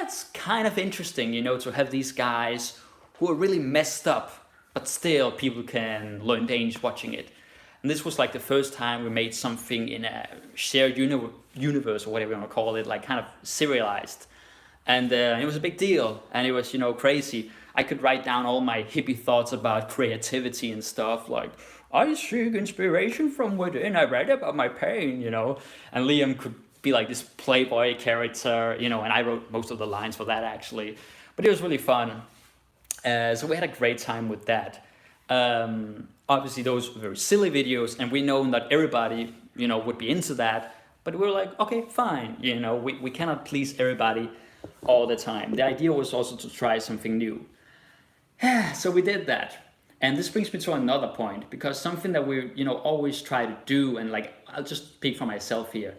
it's kind of interesting, you know, to have these guys who are really messed up, but still people can learn Danish watching it. And this was like the first time we made something in a shared universe, or whatever you want to call it, like kind of serialized. And it was a big deal, and it was, you know, crazy. I could write down all my hippie thoughts about creativity and stuff, like, I seek inspiration from within, I read about my pain, you know. And Liam could be like this Playboy character, you know, and I wrote most of the lines for that, actually. But it was really fun. So we had a great time with that. Obviously, those were very silly videos, and we know not everybody, you know, would be into that. But we were like, okay, fine, you know, we cannot please everybody all the time. The idea was also to try something new. So we did that. And this brings me to another point, because something that we, you know, always try to do, and like, I'll just speak for myself here,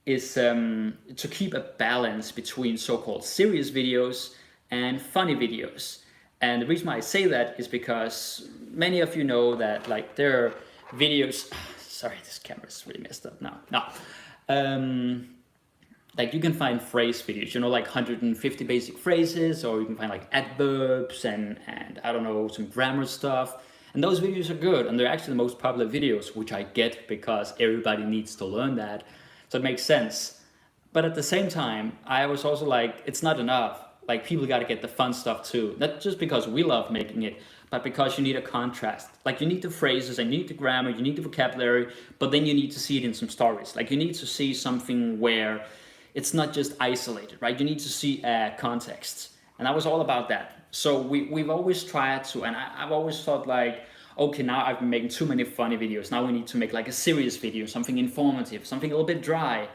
is to keep a balance between so-called serious videos and funny videos. And the reason why I say that is because many of you know that like there are videos, sorry, this camera's really messed up now. No. Like you can find phrase videos, you know, like 150 basic phrases, or you can find like adverbs and I don't know, some grammar stuff. And those videos are good, and they're actually the most popular videos, which I get because everybody needs to learn that. So it makes sense. But at the same time, I was also like, it's not enough. Like people got to get the fun stuff too. Not just because we love making it, but because you need a contrast. Like you need the phrases, and you need the grammar, you need the vocabulary, but then you need to see it in some stories. Like you need to see something where it's not just isolated, right? You need to see context. And I was all about that. So we've always tried to, and I've always thought like, okay, now I've been making too many funny videos. Now we need to make like a serious video, something informative, something a little bit dry.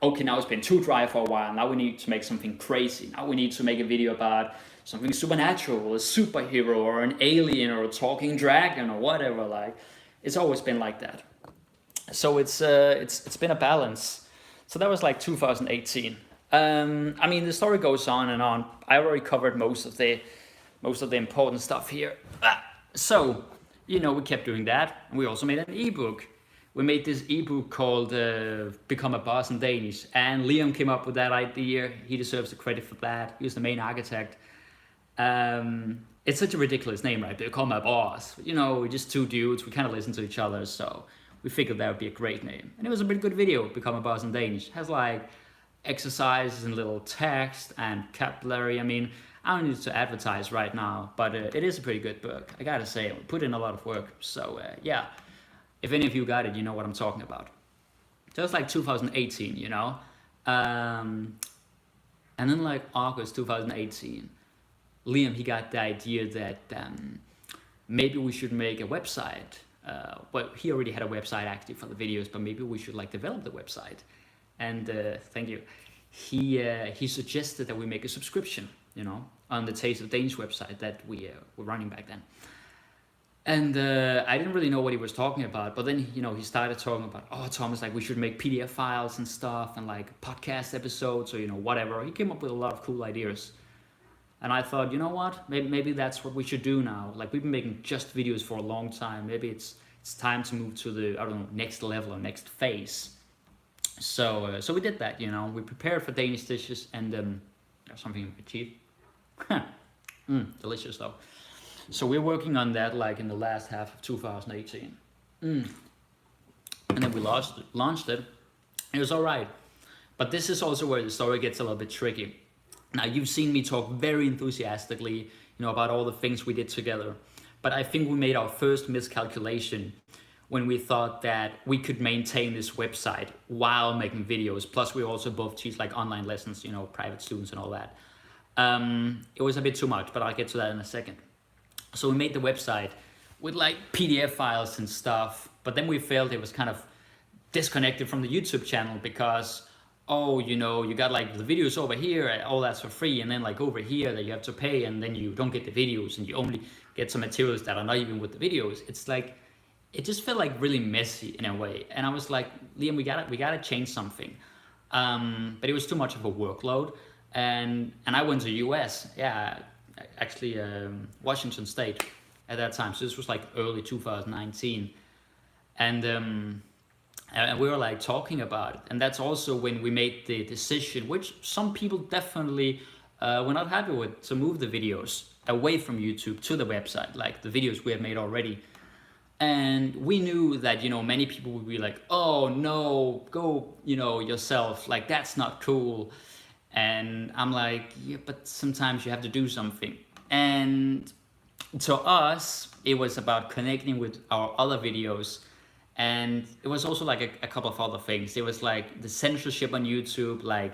Okay, now it's been too dry for a while. Now we need to make something crazy. Now we need to make a video about something supernatural, a superhero, or an alien, or a talking dragon, or whatever. Like, it's always been like that. So it's been a balance. So that was like 2018. I mean, the story goes on and on. I already covered most of the important stuff here. So, you know, we kept doing that. And we also made an ebook. We made this ebook called Become a Boss in Danish. And Liam came up with that idea. He deserves the credit for that. He was the main architect. It's such a ridiculous name, right? Become a Boss. You know, we're just two dudes. We kind of listen to each other. So we figured that would be a great name. And it was a pretty good video, Become a Boss in Danish. It has like exercises and little text and vocabulary. I mean, I don't need to advertise right now, but it is a pretty good book. I gotta say, we put in a lot of work. So yeah, if any of you got it, you know what I'm talking about. Just like 2018, you know? And then like August 2018, Liam, he got the idea that maybe we should make a website. Well, he already had a website active for the videos, but maybe we should like develop the website. And thank you. he suggested that we make a subscription, you know, on the Taste of Danish website that we were running back then. And I didn't really know what he was talking about, but then, you know, he started talking about, oh, Thomas, like we should make PDF files and stuff and like podcast episodes or, you know, whatever. He came up with a lot of cool ideas. And I thought, you know what, maybe that's what we should do now. Like we've been making just videos for a long time. Maybe it's time to move to the, I don't know, next level or next phase. So we did that, you know. We prepared for Danish dishes and something cheap. Delicious though. So we're working on that like in the last half of 2018. And then we launched it. It was all right. But this is also where the story gets a little bit tricky. Now you've seen me talk very enthusiastically, you know, about all the things we did together. But I think we made our first miscalculation when we thought that we could maintain this website while making videos. Plus we also both teach like online lessons, you know, private students and all that. It was a bit too much, but I'll get to that in a second. So we made the website with like PDF files and stuff, but then we felt it was kind of disconnected from the YouTube channel because, oh, you know, you got like the videos over here, all that's for free, and then like over here that you have to pay, and then you don't get the videos and you only get some materials that are not even with the videos. It's like, it just felt like really messy in a way. And I was like, Liam, we gotta change something. But it was too much of a workload. And I went to US, actually Washington State at that time. So this was like early 2019. And we were like talking about it. And that's also when we made the decision, which some people definitely were not happy with, to move the videos away from YouTube to the website, like the videos we had made already. And we knew that, you know, many people would be like, oh no, go, you know, yourself, like that's not cool. And I'm like, yeah, but sometimes you have to do something. And to us, it was about connecting with our other videos. And it was also like a couple of other things. It was like the censorship on YouTube, like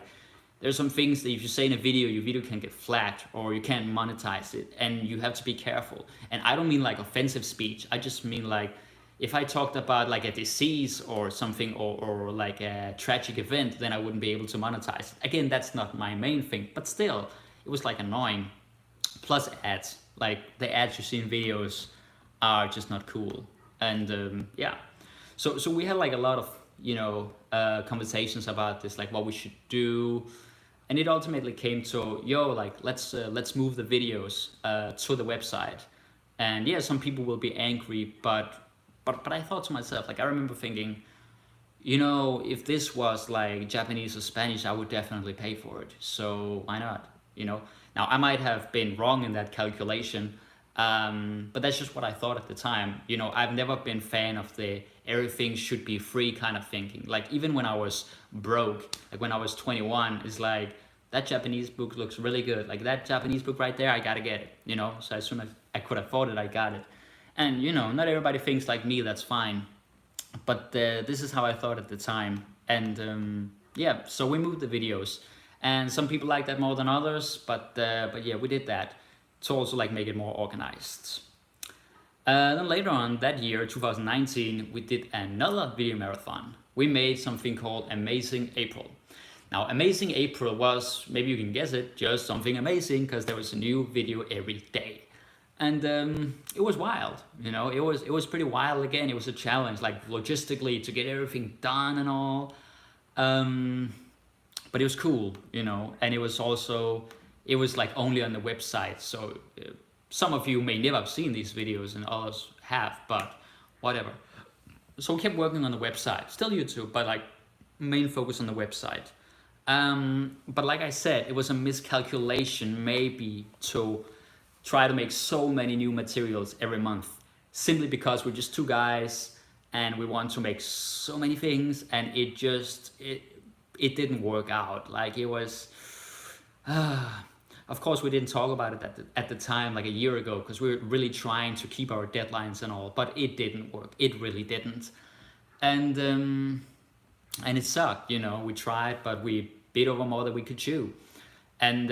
there's some things that if you say in a video, your video can get flagged or you can't monetize it, and you have to be careful. And I don't mean like offensive speech. I just mean like, if I talked about like a disease or something or like a tragic event, then I wouldn't be able to monetize it. Again, that's not my main thing, but still, it was like annoying. Plus ads, like the ads you see in videos are just not cool. And so we had like a lot of, you know, conversations about this, like what we should do. And it ultimately came to, like let's move the videos to the website. And yeah, some people will be angry, but I thought to myself, like I remember thinking, you know, if this was like Japanese or Spanish, I would definitely pay for it. So why not? You know, now I might have been wrong in that calculation, but that's just what I thought at the time. You know, I've never been a fan of the everything should be free kind of thinking. Like even when I was broke, like when I was 21, it's like that Japanese book looks really good. Like that Japanese book right there, I gotta get it, you know? So as soon as I could afford it, I got it. And you know, not everybody thinks like me, that's fine. But this is how I thought at the time. And so we moved the videos. And some people like that more than others, but yeah, we did that to also like make it more organized. Then later on that year, 2019, we did another video marathon. We made something called Amazing April. Now, Amazing April was, maybe you can guess it, just something amazing because there was a new video every day. And it was wild, you know, it was pretty wild again. It was a challenge, like logistically to get everything done and all. But it was cool, you know, and it was like only on the website. So some of you may never have seen these videos and others have, but whatever. So we kept working on the website, still YouTube, but like main focus on the website. But like I said, it was a miscalculation maybe to try to make so many new materials every month, simply because we're just two guys and we want to make so many things, and it didn't work out. Like it was, of course we didn't talk about it at the time, like a year ago, because we were really trying to keep our deadlines and all, but it didn't work. It really didn't. And it sucked, you know, we tried, but we bit over more than we could chew. And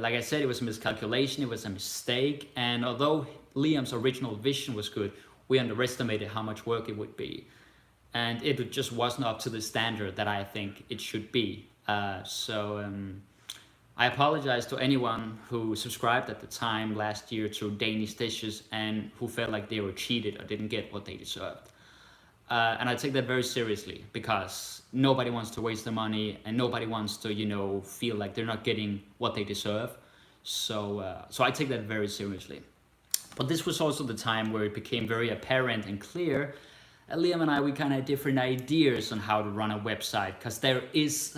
like I said, it was a miscalculation, it was a mistake. And although Liam's original vision was good, we underestimated how much work it would be. And it just wasn't up to the standard that I think it should be. I apologize to anyone who subscribed at the time last year to Danish dishes and who felt like they were cheated or didn't get what they deserved. And I take that very seriously because nobody wants to waste their money and nobody wants to, feel like they're not getting what they deserve. So I take that very seriously. But this was also the time where it became very apparent and clear. Liam and I, we kind of had different ideas on how to run a website because there is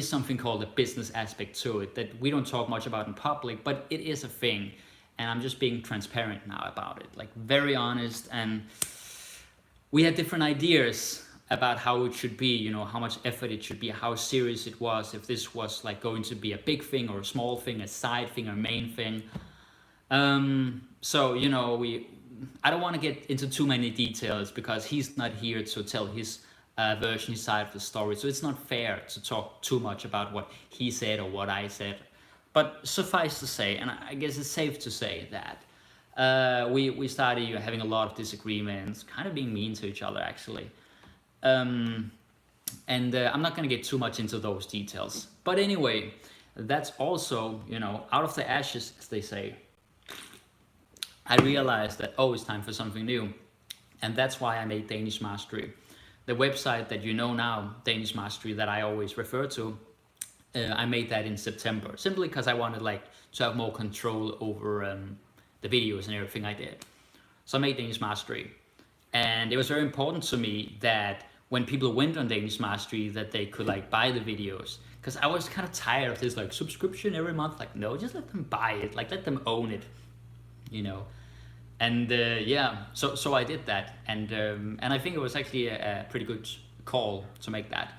something called a business aspect to it that we don't talk much about in public, but it is a thing. And I'm just being transparent now about it, like very honest. And we had different ideas about how it should be, how much effort it should be, how serious it was, if this was like going to be a big thing or a small thing, a side thing or main thing. So, I don't want to get into too many details because he's not here to tell his version, his side of the story. So it's not fair to talk too much about what he said or what I said. But suffice to say, and I guess it's safe to say that we started having a lot of disagreements, kind of being mean to each other actually. I'm not going to get too much into those details. But anyway, that's also, out of the ashes, as they say. I realized that, it's time for something new. And that's why I made Danish Mastery. The website that you know now, Danish Mastery, that I always refer to, I made that in September, simply because I wanted to have more control over the videos and everything I did. So I made Danish Mastery. And it was very important to me that when people went on Danish Mastery, that they could buy the videos. Because I was kind of tired of this subscription every month. No, just let them buy it, let them own it, And so I did that, and I think it was actually a pretty good call to make that.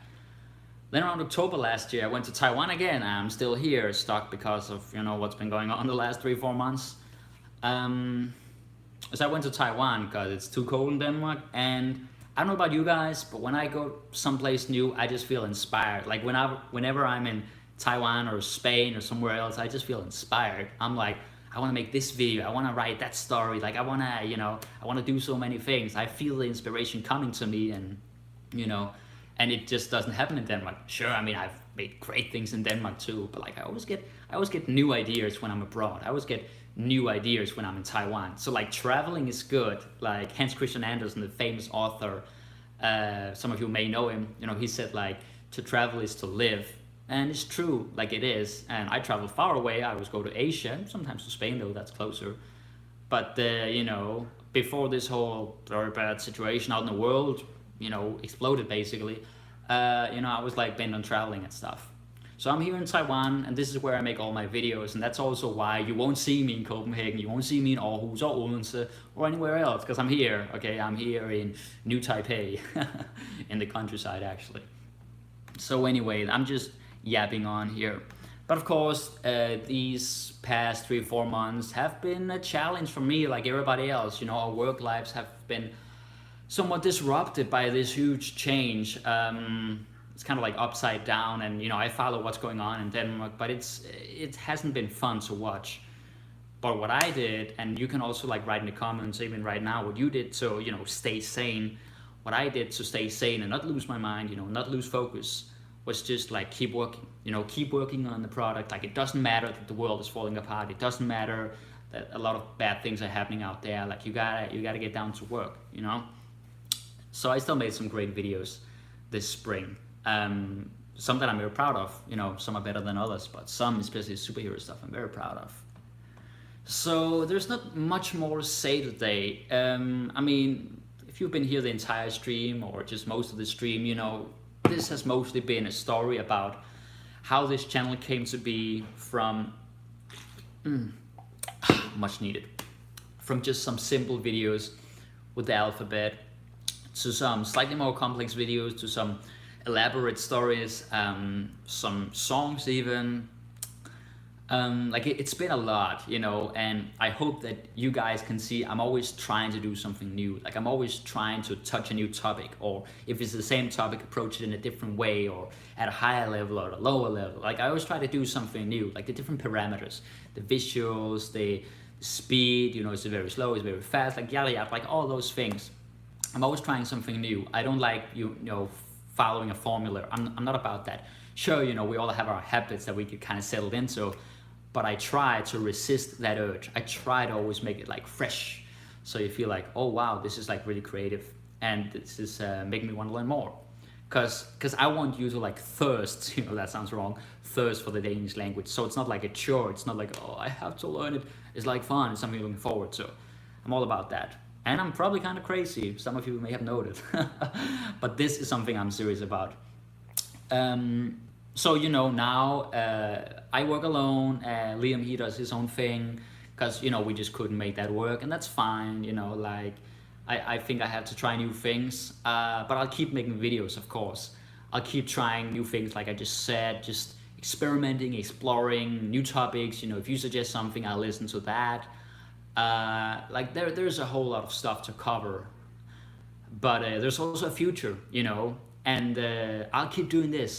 Then around October last year, I went to Taiwan again. I'm still here, stuck because of what's been going on the last 3-4 months. So I went to Taiwan because it's too cold in Denmark, and I don't know about you guys, but when I go someplace new, I just feel inspired. Whenever I'm in Taiwan or Spain or somewhere else, I just feel inspired. I'm like, I want to make this video, I want to write that story, I want to do so many things. I feel the inspiration coming to me, and and it just doesn't happen in Denmark. Sure, I've made great things in Denmark too, but I always get new ideas when I'm abroad. I always get new ideas when I'm in Taiwan. So traveling is good. Hans Christian Andersen, the famous author, some of you may know him, he said to travel is to live. And it's true, it is. And I travel far away. I always go to Asia, sometimes to Spain though, that's closer. But before this whole very bad situation out in the world, exploded basically, I was bent on traveling and stuff. So I'm here in Taiwan, and this is where I make all my videos, and that's also why you won't see me in Copenhagen, you won't see me in Aarhus or Odense or anywhere else, because I'm here, okay? I'm here in New Taipei, in the countryside actually. So anyway, I'm just yapping on here. But of course, these past 3-4 months have been a challenge for me, like everybody else. Our work lives have been somewhat disrupted by this huge change. It's kind of upside down, and I follow what's going on in Denmark, but it hasn't been fun to watch. But what I did, and you can also write in the comments even right now what you did to stay sane. What I did to stay sane and not lose my mind, not lose focus, was just keep working, keep working on the product. It doesn't matter that the world is falling apart. It doesn't matter that a lot of bad things are happening out there. You gotta get down to work, So I still made some great videos this spring. Some that I'm very proud of, some are better than others, but some, especially superhero stuff, I'm very proud of. So there's not much more to say today. If you've been here the entire stream or just most of the stream, this has mostly been a story about how this channel came to be from much needed, from just some simple videos with the alphabet to some slightly more complex videos, to some elaborate stories, some songs even. It's been a lot, and I hope that you guys can see I'm always trying to do something new. I'm always trying to touch a new topic, or if it's the same topic, approach it in a different way, or at a higher level or a lower level. I always try to do something new, the different parameters, the visuals, the speed, is it very slow, is it very fast, yada yada, all those things. I'm always trying something new. I don't following a formula. I'm not about that. Sure, you know, we all have our habits that we could kind of settle into, but I try to resist that urge. I try to always make it like fresh, so you feel like, oh wow, this is like really creative, and this is making me want to learn more. Because I want you to like thirst, you know, that sounds wrong, thirst for the Danish language. So it's not like a chore, it's not like, oh, I have to learn it. It's like fun, it's something you're looking forward to. I'm all about that. And I'm probably kind of crazy, some of you may have noted. But this is something I'm serious about. So, you know, now I work alone, Liam, he does his own thing, because, you know, we just couldn't make that work, and that's fine, you know, like, I think I have to try new things, but I'll keep making videos, of course. I'll keep trying new things, like I just said, just experimenting, exploring new topics. You know, if you suggest something, I'll listen to that. Like there's a whole lot of stuff to cover, but there's also a future, you know, and I'll keep doing this.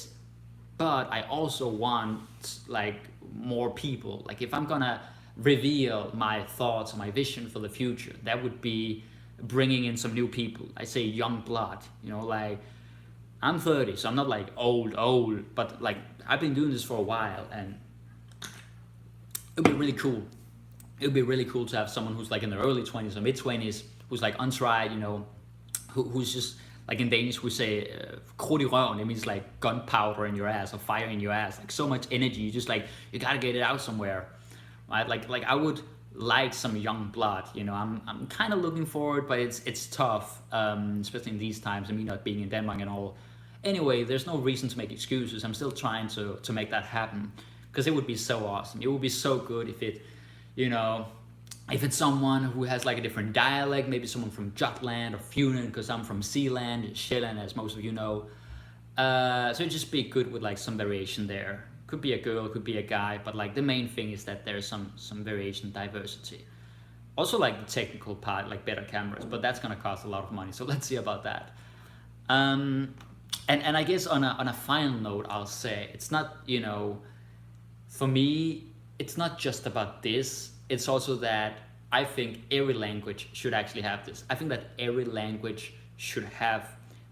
But I also want like more people. Like if I'm gonna reveal my thoughts, my vision for the future, that would be bringing in some new people. I say young blood, you know, like I'm 30, so I'm not like old, but like I've been doing this for a while, and it'd be really cool. It would be really cool to have someone who's like in their early 20s or mid 20s, who's like untried, you know, who's just like in Danish we say krudt i røven. It means like gunpowder in your ass or fire in your ass, like so much energy. You just like, you gotta get it out somewhere, right? Like I would like some young blood, you know. I'm kind of looking forward, but it's tough, especially in these times, and me not being in Denmark and all. Anyway, there's no reason to make excuses. I'm still trying to make that happen, because it would be so awesome. It would be so good if it, you know, if it's someone who has like a different dialect, maybe someone from Jutland or Funen, because I'm from Zealand, Sjælland, as most of you know. So it'd just be good with like some variation there. Could be a girl, could be a guy, but like the main thing is that there's some variation, diversity. Also like the technical part, like better cameras, but that's gonna cost a lot of money, so let's see about that. And I guess on a final note, I'll say it's not, you know, for me, it's not just about this. It's also that I think every language should actually have this. I think that every language should have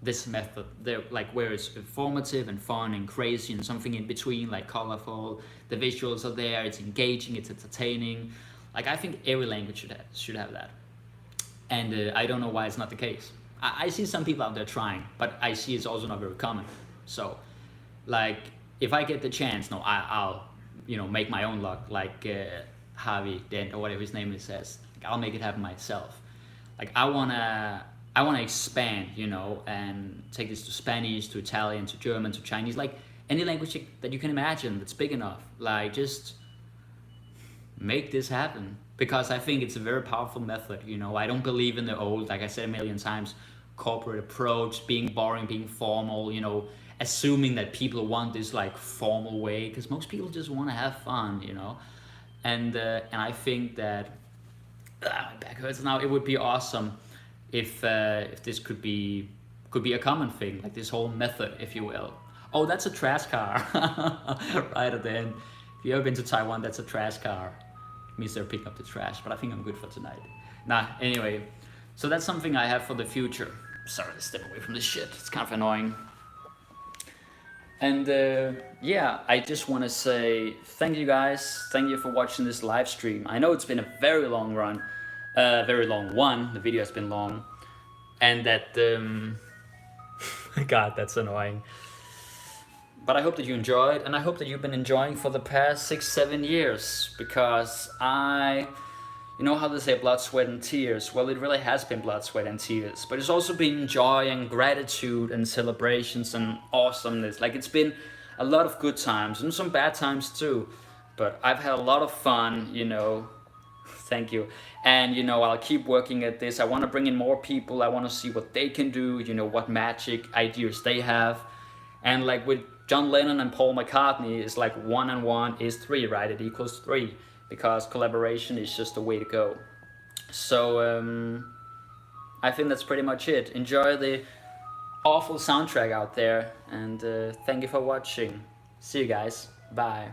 this method there, like where it's informative and fun and crazy and something in between, like colorful. The visuals are there, it's engaging, it's entertaining. Like I think every language should have that. And I don't know why it's not the case. I see some people out there trying, but I see it's also not very common. So like if I get the chance, no, I'll you know, make my own luck, like Harvey Dent or whatever his name is says. Like, I'll make it happen myself. Like I wanna expand, you know, and take this to Spanish, to Italian, to German, to Chinese, like any language that you can imagine that's big enough. Like just make this happen, because I think it's a very powerful method, you know. I don't believe in the old, like I said a million times, corporate approach, being boring, being formal, you know, assuming that people want this like formal way, because most people just want to have fun, you know. And I think that my back hurts now. It would be awesome if this could be a common thing, like this whole method, if you will. Oh, that's a trash car. Right at the end. If you ever been to Taiwan, that's a trash car. It means they're picking up the trash, but I think I'm good for tonight. Nah, anyway, so that's something I have for the future. Sorry to step away from this shit, it's kind of annoying. And yeah, I just want to say thank you guys. Thank you for watching this live stream. I know it's been a very long run, very long one. The video has been long, and that God, that's annoying. But I hope that you enjoyed, and I hope that you've been enjoying for the past 6-7 years, because you know how they say blood, sweat, and tears? Well, it really has been blood, sweat, and tears. But it's also been joy and gratitude and celebrations and awesomeness. Like, it's been a lot of good times and some bad times too. But I've had a lot of fun, you know. Thank you. And, you know, I'll keep working at this. I want to bring in more people. I want to see what they can do, you know, what magic ideas they have. And like with John Lennon and Paul McCartney, it's like 1 and 1 is 3, right? It equals 3. Because collaboration is just the way to go. So I think that's pretty much it. Enjoy the awful soundtrack out there, and thank you for watching. See you guys. Bye.